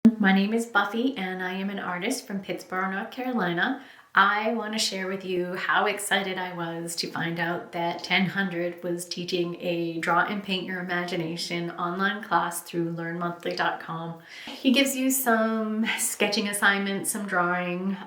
My name is Buffy and I am an artist from Pittsboro, North Carolina. I want to share with you how excited I was to find out that 1000 was teaching a Draw and Paint Your Imagination online class through learnmonthly.com. He gives you some sketching assignments, some drawing,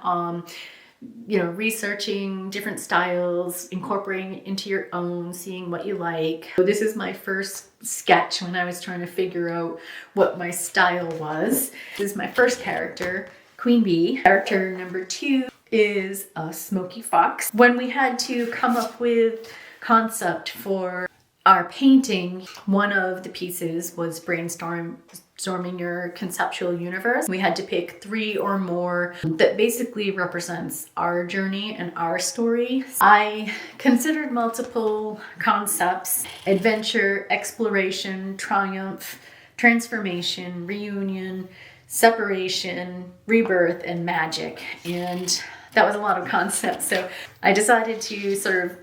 researching different styles, incorporating it into your own, seeing what you like. So this is my first sketch when I was trying to figure out what my style was. This is my first character, Queen Bee. Character number 2 is a Smoky Fox. When we had to come up with concept for our painting, one of the pieces was brainstorming your conceptual universe. We had to pick 3 or more that basically represents our journey and our story. I considered multiple concepts: adventure, exploration, triumph, transformation, reunion, separation, rebirth, and magic. And that was a lot of concepts. So I decided to sort of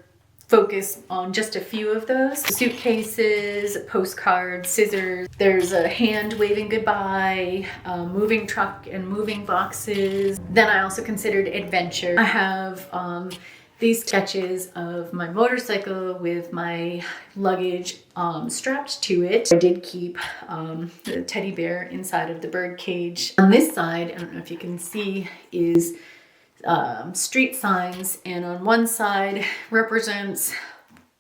focus on just a few of those. Suitcases, postcards, scissors. There's a hand waving goodbye, a moving truck and moving boxes. Then I also considered adventure. I have these sketches of my motorcycle with my luggage strapped to it. I did keep the teddy bear inside of the bird cage. On this side, I don't know if you can see, is street signs, and on one side represents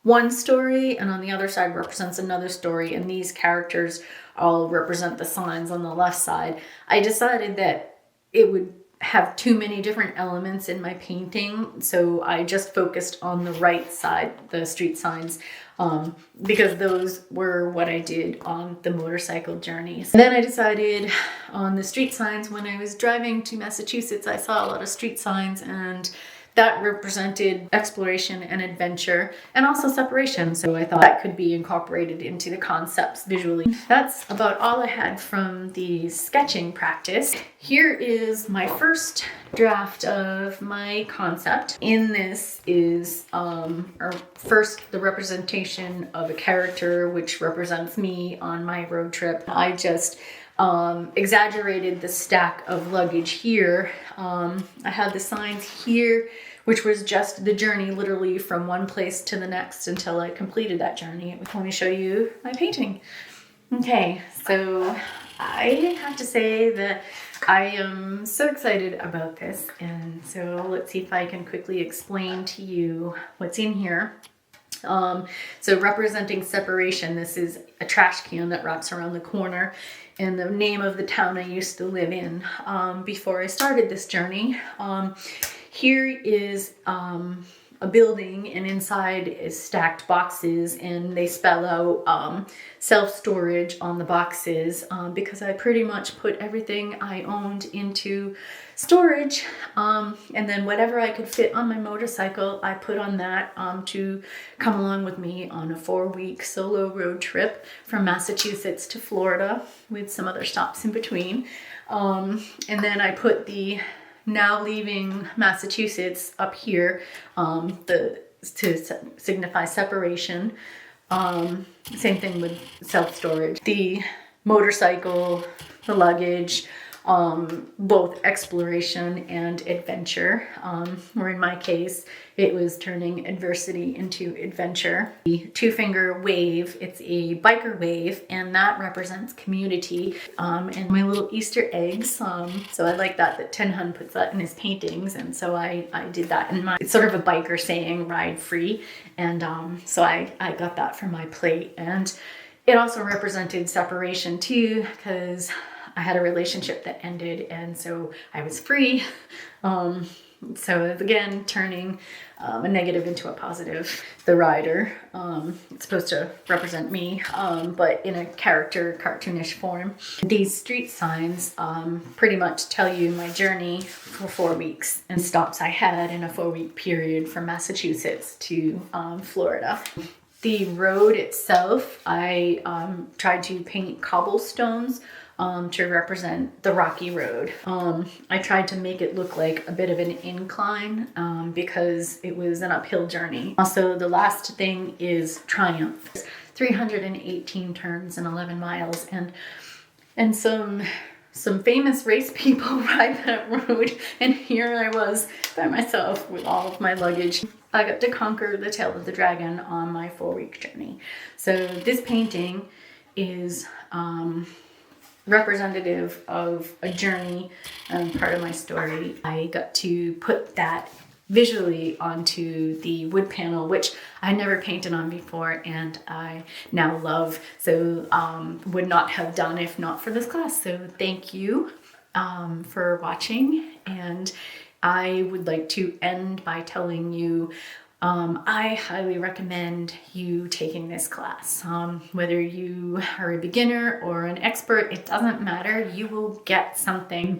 one story and on the other side represents another story, and these characters all represent the signs on the left side. I decided that it would have too many different elements in my painting, so I just focused on the right side, the street signs, because those were what I did on the motorcycle journeys. And then I decided on the street signs. When I was driving to Massachusetts, I saw a lot of street signs, and that represented exploration and adventure and also separation. So I thought that could be incorporated into the concepts visually. That's about all I had from the sketching practice. Here is my first draft of my concept. In this is first the representation of a character, which represents me on my road trip. I just exaggerated the stack of luggage here. I had the signs here, which was just the journey, literally from one place to the next until I completed that journey. Let me show you my painting. Okay, so I have to say that I am so excited about this, and so let's see if I can quickly explain to you what's in here. So representing separation, this is a trash can that wraps around the corner, and the name of the town I used to live in before I started this journey. Here is a building, and inside is stacked boxes, and they spell out self-storage on the boxes because I pretty much put everything I owned into storage, and then whatever I could fit on my motorcycle I put on that to come along with me on a 4-week solo road trip from Massachusetts to Florida with some other stops in between. And then I put the now leaving Massachusetts up here to signify separation. Same thing with self-storage. The motorcycle, the luggage, both exploration and adventure, or in my case, it was turning adversity into adventure. The 2-finger wave, it's a biker wave, and that represents community, and my little Easter eggs. So I like that Tenhun puts that in his paintings, and so I did that in my, it's sort of a biker saying, ride free, and so I got that for my plate. And it also represented separation too, because I had a relationship that ended, and so I was free. So again, turning a negative into a positive. The rider, it's supposed to represent me, but in a character, cartoonish form. These street signs pretty much tell you my journey for 4 weeks and stops I had in a 4-week period from Massachusetts to Florida. The road itself, I tried to paint cobblestones to represent the rocky road. I tried to make it look like a bit of an incline because it was an uphill journey. Also, the last thing is triumph. 318 turns and 11 miles, and some some famous race people ride that road, and here I was by myself with all of my luggage. I got to conquer the tail of the dragon on my 4-week journey. So this painting is representative of a journey and part of my story. I got to put that visually onto the wood panel, which I never painted on before and I now love. So would not have done if not for this class. So thank you for watching, and I would like to end by telling you I highly recommend you taking this class. Whether you are a beginner or an expert, it doesn't matter. You will get something